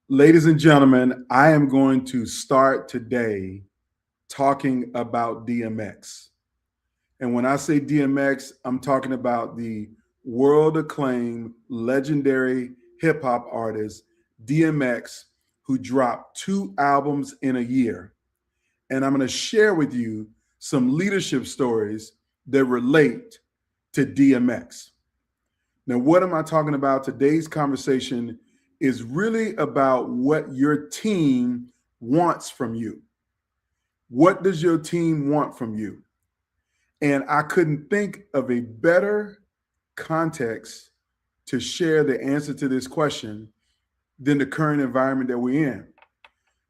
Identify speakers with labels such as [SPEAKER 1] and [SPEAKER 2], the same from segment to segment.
[SPEAKER 1] Ladies and gentlemen, I am going to start today talking about DMX. And when I say DMX, I'm talking about the world acclaimed legendary hip hop artist DMX, who dropped 2 albums in a year. And I'm going to share with you some leadership stories that relate to DMX. Now, what am I talking about? Today's conversation is really about what your team wants from you. What does your team want from you? And I couldn't think of a better context to share the answer to this question than the current environment that we're in.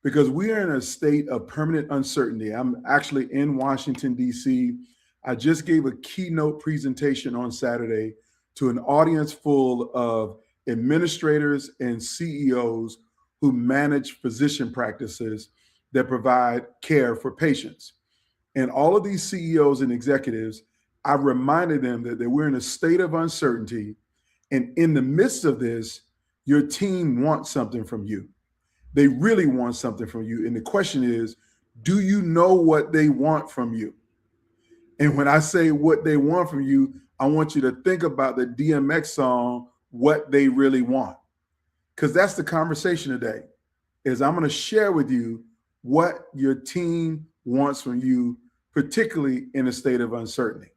[SPEAKER 1] Because we are in a state of permanent uncertainty. I'm actually in Washington, D.C. I just gave a keynote presentation on Saturday to an audience full of administrators and CEOs who manage physician practices that provide care for patients. And all of these CEOs and executives, I reminded them that we're in a state of uncertainty. And in the midst of this, your team wants something from you. They really want something from you. And the question is, do you know what they want from you? And when I say what they want from you, I want you to think about the DMX song, What They Really Want. Because that's the conversation today, is I'm going to share with you what your team wants from you, particularly in a state of uncertainty.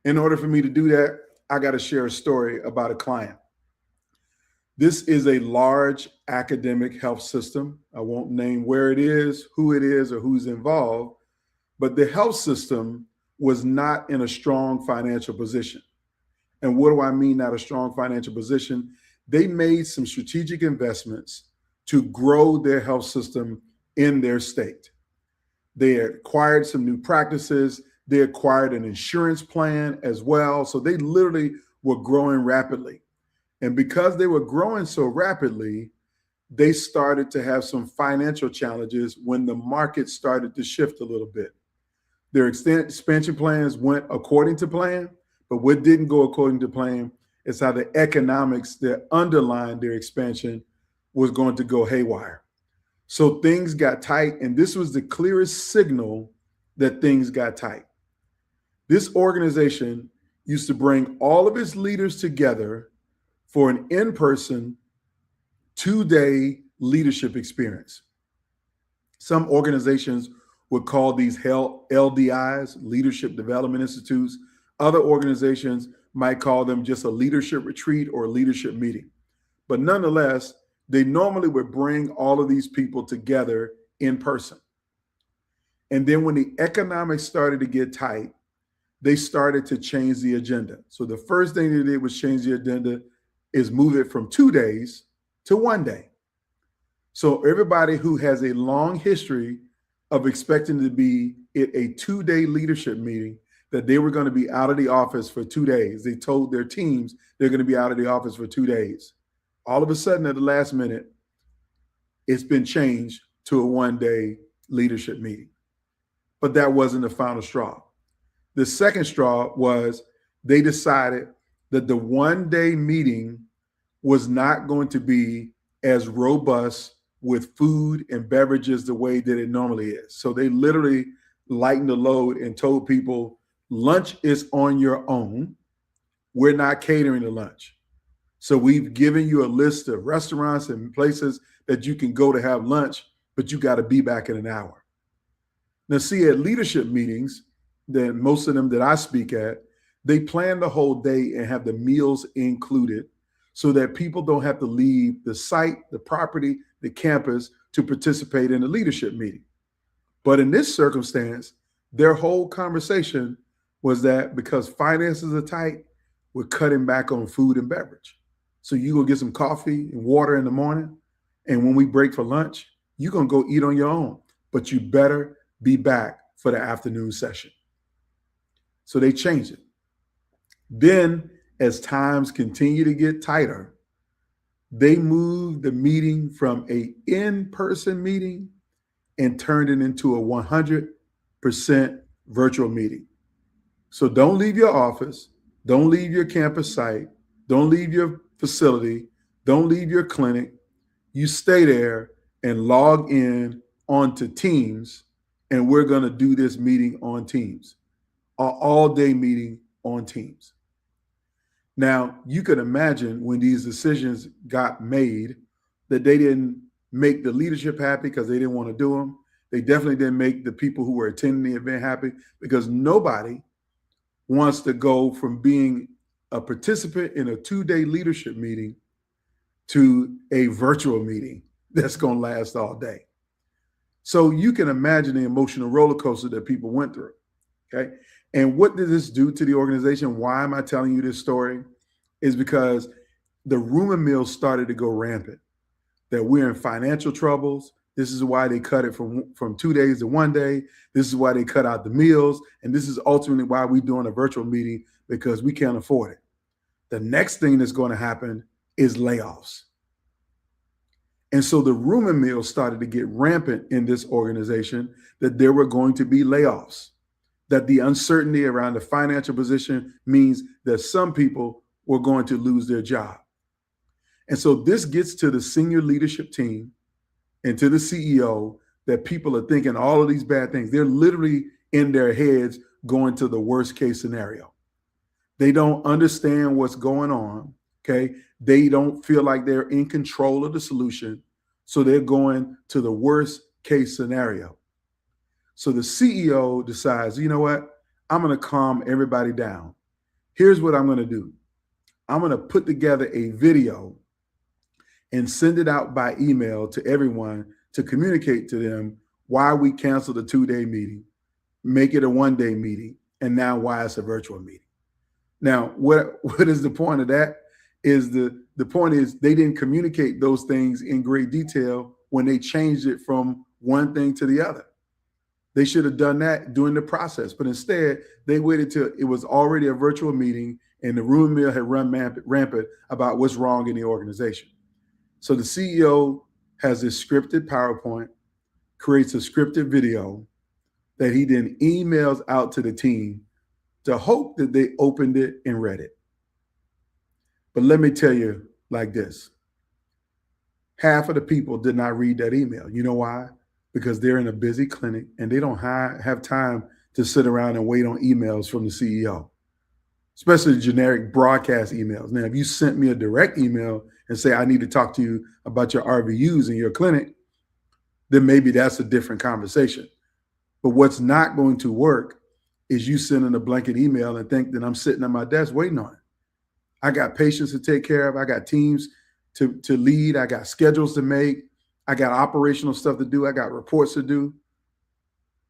[SPEAKER 1] In order for me to do that, I got to share a story about a client. This is a large academic health system. I won't name where it is, who it is, or who's involved, but the health system was not in a strong financial position. And what do I mean, not a strong financial position? They made some strategic investments to grow their health system in their state. They acquired some new practices. They acquired an insurance plan as well. So they literally were growing rapidly. And because they were growing so rapidly, they started to have some financial challenges when the market started to shift a little bit. Their expansion plans went according to plan, but what didn't go according to plan is how the economics that underlined their expansion was going to go haywire. So things got tight, and this was the clearest signal that things got tight. This organization used to bring all of its leaders together for an in-person 2-day leadership experience. Some organizations would call these LDIs, Leadership Development Institutes. Other organizations might call them just a leadership retreat or a leadership meeting. But nonetheless, they normally would bring all of these people together in person. And then when the economics started to get tight, they started to change the agenda. So the first thing they did was change the agenda, is move it from 2 days to 1 day. So everybody who has a long history of expecting to be at a 2-day leadership meeting, that they were going to be out of the office for 2 days. They told their teams they're going to be out of the office for 2 days. All of a sudden, at the last minute, it's been changed to a 1-day leadership meeting. But that wasn't the final straw. The second straw was they decided that the 1-day meeting was not going to be as robust with food and beverages the way that it normally is. So they literally lightened the load and told people, lunch is on your own. We're not catering the lunch. So we've given you a list of restaurants and places that you can go to have lunch, but you got to be back in an hour. Now, see, at leadership meetings, then most of them that I speak at, they plan the whole day and have the meals included so that people don't have to leave the site, the property, the campus to participate in a leadership meeting. But in this circumstance, Their whole conversation was that because finances are tight, we're cutting back on food and beverage. So you go get some coffee and water in the morning, and when we break for lunch, you're gonna go eat on your own. But you better be back for the afternoon session. So they changed it. Then, as times continue to get tighter, they moved the meeting from a in-person meeting and turned it into a 100% virtual meeting. So don't leave your office, don't leave your campus site, don't leave your facility, don't leave your clinic. You stay there and log in onto Teams, and we're going to do this meeting on Teams, an all-day meeting on Teams. Now, you could imagine when these decisions got made that they didn't make the leadership happy because they didn't want to do them. They definitely didn't make the people who were attending the event happy, because nobody wants to go from being a participant in a 2-day leadership meeting to a virtual meeting that's going to last all day. So you can imagine the emotional roller coaster that people went through. Okay. And what did this do to the organization? Why am I telling you this story? Is because the rumor mill started to go rampant, that we're in financial troubles. This is why they cut it from 2 days to 1 day. This is why they cut out the meals. And this is ultimately why we're doing a virtual meeting, because we can't afford it. The next thing that's going to happen is layoffs. And so the rumor mill started to get rampant in this organization that there were going to be layoffs, that the uncertainty around the financial position means that some people were going to lose their job. And so this gets to the senior leadership team and to the CEO, that people are thinking all of these bad things. They're literally in their heads going to the worst case scenario. They don't understand what's going on. Okay. They don't feel like they're in control of the solution. So they're going to the worst case scenario. So the CEO decides, you know what? I'm going to calm everybody down. Here's what I'm going to do. I'm going to put together a video and send it out by email to everyone to communicate to them why we canceled the 2-day meeting, make it a 1-day meeting, and now why it's a virtual meeting. Now, what is the point of that? Is the point is they didn't communicate those things in great detail when they changed it from one thing to the other. They should have done that during the process, but instead they waited till it was already a virtual meeting and the rumor mill had run rampant about what's wrong in the organization. So the CEO has this scripted PowerPoint, creates a scripted video that he then emails out to the team to hope that they opened it and read it. But let me tell you like this. Half of the people did not read that email. You know why? Because they're in a busy clinic and they don't have time to sit around and wait on emails from the CEO, especially generic broadcast emails. Now, if you sent me a direct email and say, I need to talk to you about your RVUs in your clinic, then maybe that's a different conversation. But what's not going to work is you sending a blanket email and think that I'm sitting at my desk waiting on it. I got patients to take care of. I got teams to lead. I got schedules to make. I got operational stuff to do. I got reports to do.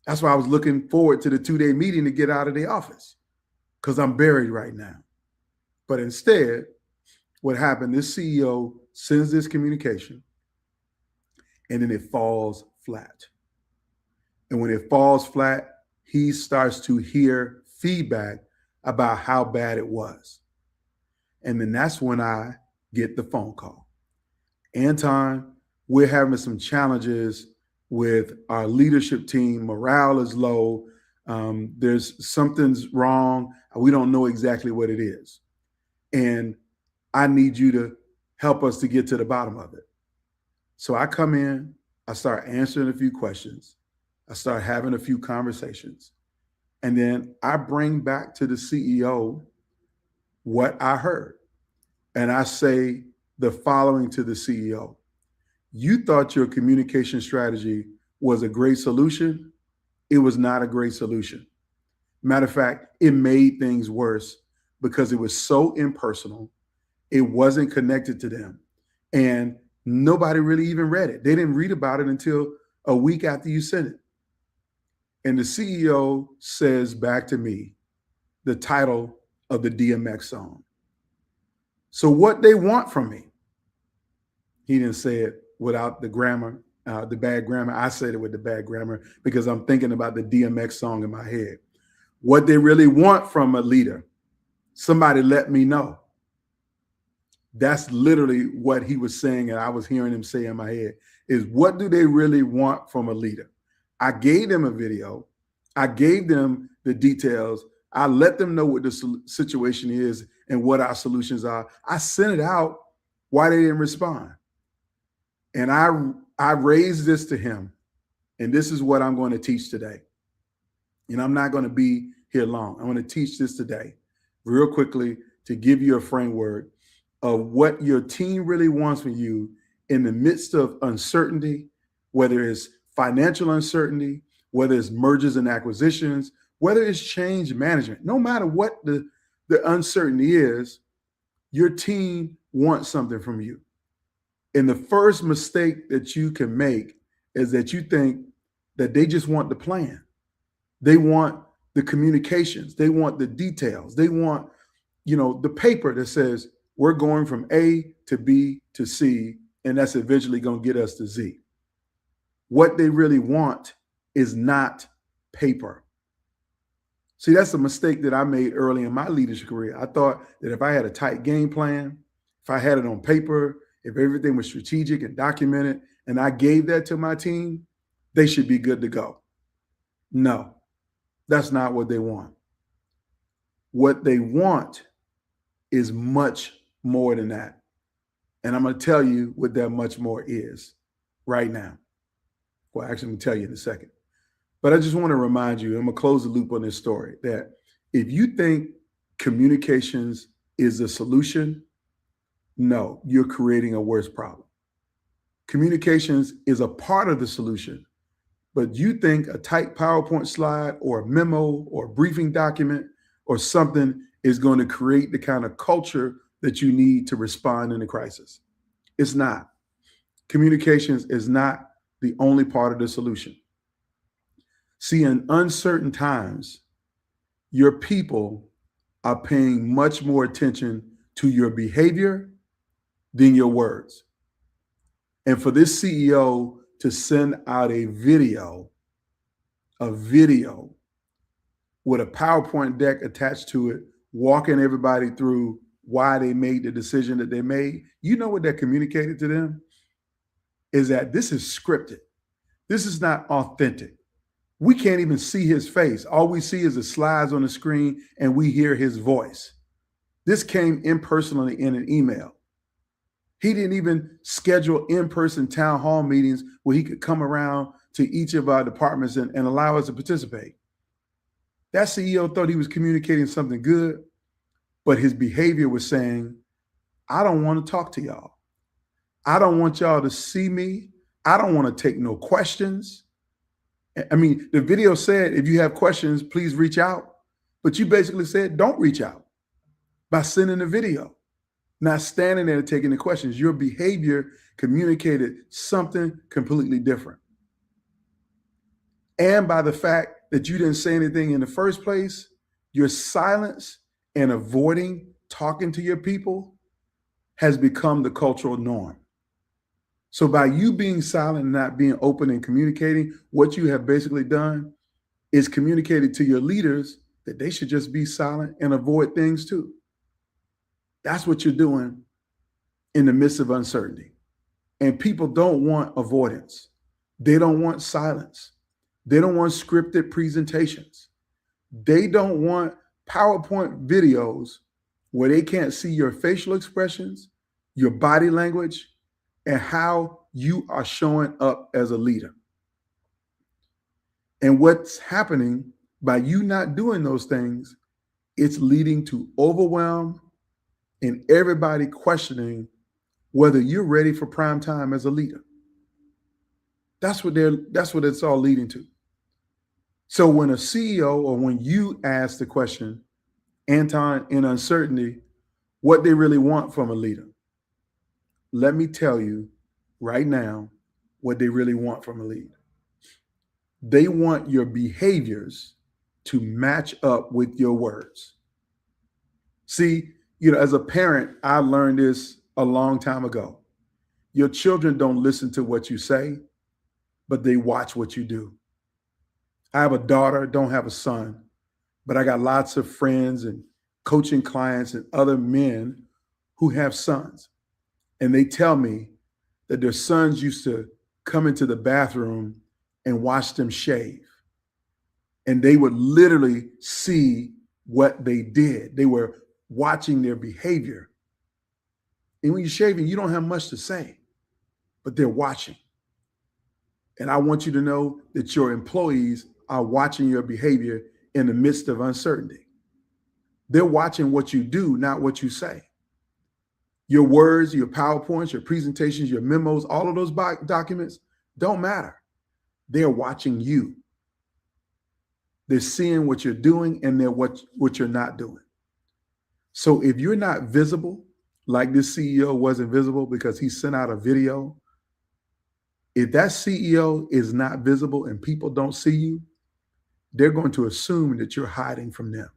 [SPEAKER 1] That's why I was looking forward to the 2-day meeting to get out of the office, because I'm buried right now. But instead, what happened, this CEO sends this communication and then it falls flat. And when it falls flat, he starts to hear feedback about how bad it was. And then that's when I get the phone call. Anton, we're having some challenges with our leadership team. Morale is low. There's something's wrong. We don't know exactly what it is. And I need you to help us to get to the bottom of it. So I come in, I start answering a few questions. I start having a few conversations. And then I bring back to the CEO what I heard. And I say the following to the CEO. You thought your communication strategy was a great solution. It was not a great solution. Matter of fact, it made things worse because it was so impersonal. It wasn't connected to them. And nobody really even read it. They didn't read about it until a week after you sent it. And the CEO says back to me the title of the DMX song. So what they want from me, he didn't say it without the grammar, the bad grammar. I said it with the bad grammar because I'm thinking about the DMX song in my head. What they really want from a leader, somebody let me know. That's literally what he was saying, and I was hearing him say in my head, is what do they really want from a leader? I gave them a video. I gave them the details. I let them know what the situation is and what our solutions are. I sent it out. Why they didn't respond? And I raised this to him, and this is what I'm going to teach today. And I'm not going to be here long. I'm going to teach this today real quickly to give you a framework of what your team really wants from you in the midst of uncertainty, whether it's financial uncertainty, whether it's mergers and acquisitions, whether it's change management. No matter what the uncertainty is, your team wants something from you. And the first mistake that you can make is that you think that they just want the plan. They want the communications. They want the details. They want, the paper that says we're going from A to B to C, and that's eventually going to get us to Z. What they really want is not paper. See, that's a mistake that I made early in my leadership career. I thought that if I had a tight game plan, if I had it on paper, if everything was strategic and documented, and I gave that to my team, they should be good to go. No, that's not what they want. What they want is much more than that. And I'm going to tell you what that much more is right now. Well, actually, I'm going to tell you in a second. But I just want to remind you, I'm going to close the loop on this story, that if you think communications is the solution, no, you're creating a worse problem. Communications is a part of the solution, but you think a tight PowerPoint slide or a memo or a briefing document or something is going to create the kind of culture that you need to respond in a crisis. It's not. Communications is not the only part of the solution. See, in uncertain times, your people are paying much more attention to your behavior than your words. And for this CEO to send out a video with a PowerPoint deck attached to it, walking everybody through why they made the decision that they made, you know what that communicated to them? Is that this is scripted. This is not authentic. We can't even see his face. All we see is the slides on the screen and we hear his voice. This came impersonally in an email. He didn't even schedule in-person town hall meetings where he could come around to each of our departments and allow us to participate. That CEO thought he was communicating something good, but his behavior was saying, I don't want to talk to y'all. I don't want y'all to see me. I don't want to take no questions. I mean, the video said, if you have questions, please reach out. But you basically said, don't reach out by sending a video. Not standing there taking the questions. Your behavior communicated something completely different. And by the fact that you didn't say anything in the first place, your silence and avoiding talking to your people has become the cultural norm. So by you being silent and not being open and communicating, what you have basically done is communicated to your leaders that they should just be silent and avoid things too. That's what you're doing in the midst of uncertainty. And people don't want avoidance. They don't want silence. They don't want scripted presentations. They don't want PowerPoint videos where they can't see your facial expressions, your body language, and how you are showing up as a leader. And what's happening by you not doing those things, it's leading to overwhelm and everybody questioning whether you're ready for prime time as a leader. That's what it's all leading to. So when a CEO or when you ask the question, Anton, in uncertainty, what they really want from a leader, let me tell you right now what they really want from a leader. They want your behaviors to match up with your words. See, as a parent, I learned this a long time ago. Your children don't listen to what you say, but they watch what you do. I have a daughter, don't have a son, but I got lots of friends and coaching clients and other men who have sons. And they tell me that their sons used to come into the bathroom and watch them shave. And they would literally see what they did. They were watching their behavior. And when you're shaving, you don't have much to say, but they're watching. And I want you to know that your employees are watching your behavior in the midst of uncertainty. They're watching what you do, not what you say. Your words, your PowerPoints, your presentations, your memos, all of those documents don't matter. They're watching you. They're seeing what you're doing and they're what you're not doing. So if you're not visible, like this CEO wasn't visible because he sent out a video, if that CEO is not visible and people don't see you, they're going to assume that you're hiding from them.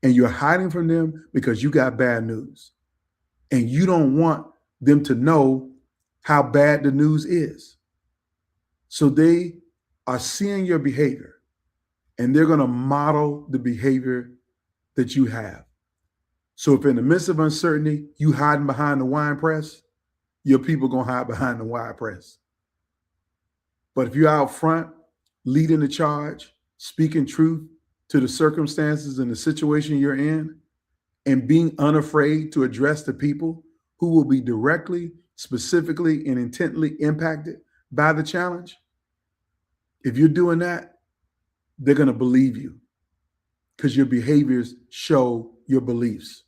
[SPEAKER 1] And you're hiding from them because you got bad news. And you don't want them to know how bad the news is. So they are seeing your behavior and they're going to model the behavior that you have. So if in the midst of uncertainty, you hiding behind the wine press, your people going to hide behind the wine press. But if you're out front, leading the charge, speaking truth to the circumstances and the situation you're in, and being unafraid to address the people who will be directly, specifically, and intently impacted by the challenge, if you're doing that, they're going to believe you because your behaviors show your beliefs.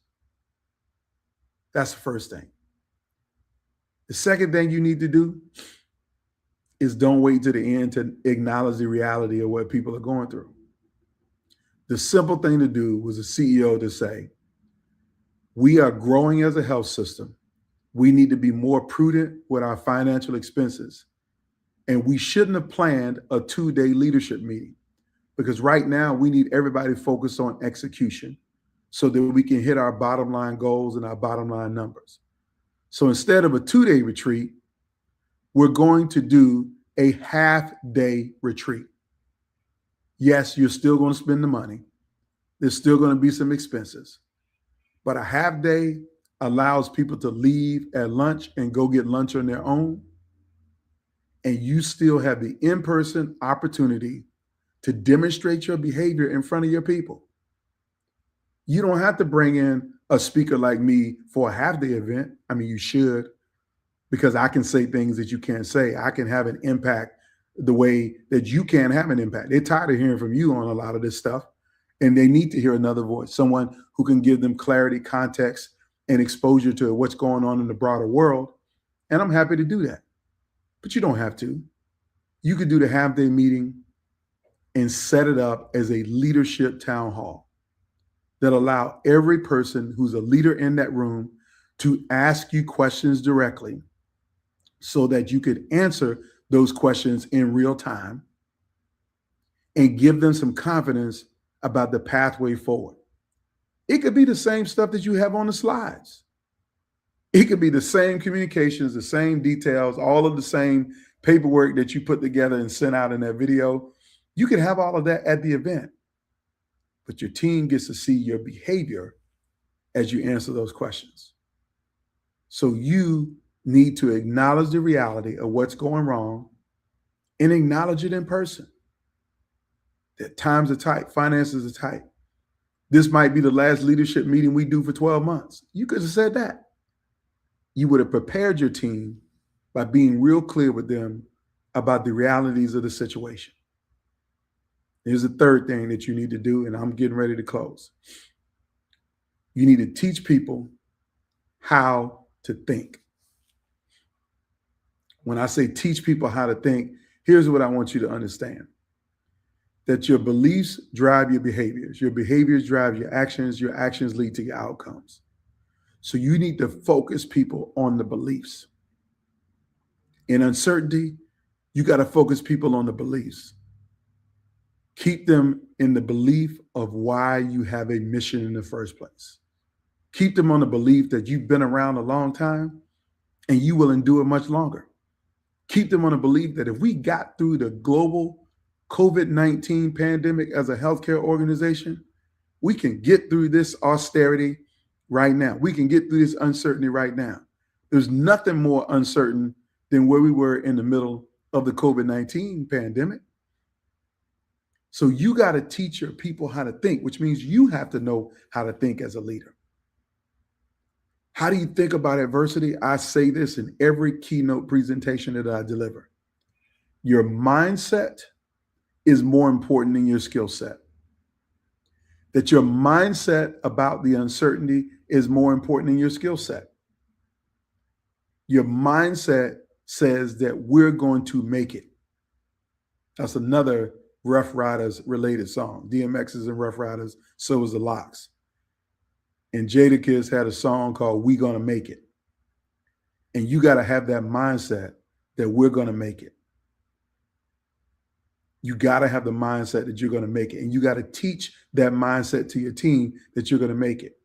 [SPEAKER 1] That's the first thing. The second thing you need to do is don't wait to the end to acknowledge the reality of what people are going through. The simple thing to do was a CEO to say, we are growing as a health system. We need to be more prudent with our financial expenses. And we shouldn't have planned a 2-day leadership meeting because right now we need everybody focused on execution so that we can hit our bottom line goals and our bottom line numbers. So instead of a 2-day retreat, we're going to do a half-day retreat. Yes, you're still going to spend the money. There's still going to be some expenses. But a half day allows people to leave at lunch and go get lunch on their own. And you still have the in-person opportunity to demonstrate your behavior in front of your people. You don't have to bring in a speaker like me for a half-day event. I mean, you should, because I can say things that you can't say. I can have an impact the way that you can't have an impact. They're tired of hearing from you on a lot of this stuff. And they need to hear another voice, someone who can give them clarity, context, and exposure to what's going on in the broader world. And I'm happy to do that. But you don't have to. You could do the half-day meeting and set it up as a leadership town hall that allow every person who's a leader in that room to ask you questions directly so that you could answer those questions in real time and give them some confidence about the pathway forward. It could be the same stuff that you have on the slides. It could be the same communications, the same details, all of the same paperwork that you put together and sent out in that video. You can have all of that at the event, but your team gets to see your behavior as you answer those questions. So you need to acknowledge the reality of what's going wrong and acknowledge it in person. That times are tight, finances are tight. This might be the last leadership meeting we do for 12 months. You could have said that. You would have prepared your team by being real clear with them about the realities of the situation. Here's the third thing that you need to do, and I'm getting ready to close. You need to teach people how to think. When I say teach people how to think, here's what I want you to understand. That your beliefs drive your behaviors drive your actions lead to your outcomes. So you need to focus people on the beliefs. In uncertainty, you got to focus people on the beliefs. Keep them in the belief of why you have a mission in the first place. Keep them on the belief that you've been around a long time and you will endure much longer. Keep them on the belief that if we got through the global COVID-19 pandemic as a healthcare organization, we can get through this austerity right now. We can get through this uncertainty right now. There's nothing more uncertain than where we were in the middle of the COVID-19 pandemic. So you got to teach your people how to think, which means you have to know how to think as a leader. How do you think about adversity? I say this in every keynote presentation that I deliver. Your mindset is more important than your skill set. That your mindset about the uncertainty is more important than your skill set. Your mindset says that we're going to make it. That's another Rough Riders related song. DMX is in Rough Riders, so is the Lox. And Jadakiss had a song called We Gonna Make It. And you got to have that mindset that we're going to make it. You got to have the mindset that you're going to make it. And you got to teach that mindset to your team that you're going to make it.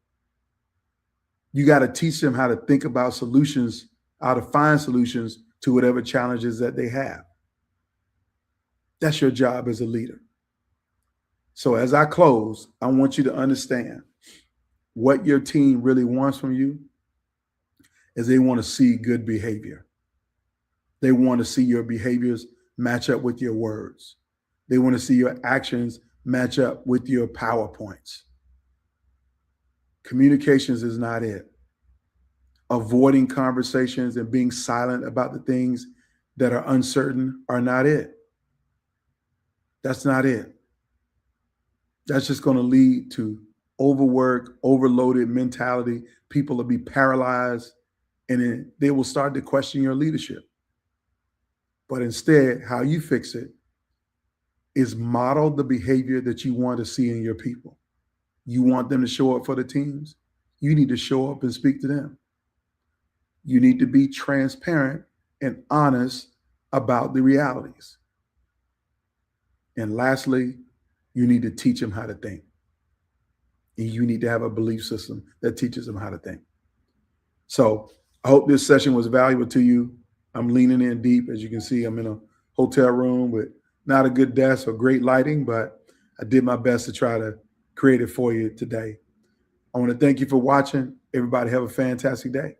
[SPEAKER 1] You got to teach them how to think about solutions, how to find solutions to whatever challenges that they have. That's your job as a leader. So as I close, I want you to understand what your team really wants from you is they want to see good behavior. They want to see your behaviors match up with your words. They want to see your actions match up with your PowerPoints. Communications is not it. Avoiding conversations and being silent about the things that are uncertain are not it. That's not it. That's just going to lead to overwork, overloaded mentality. People will be paralyzed, and then they will start to question your leadership. But instead, how you fix it is model the behavior that you want to see in your people. You want them to show up for the teams. You need to show up and speak to them. You need to be transparent and honest about the realities. And lastly, you need to teach them how to think. And you need to have a belief system that teaches them how to think. So I hope this session was valuable to you. I'm leaning in deep. As you can see, I'm in a hotel room with not a good desk or great lighting, but I did my best to try to create it for you today. I want to thank you for watching. Everybody have a fantastic day.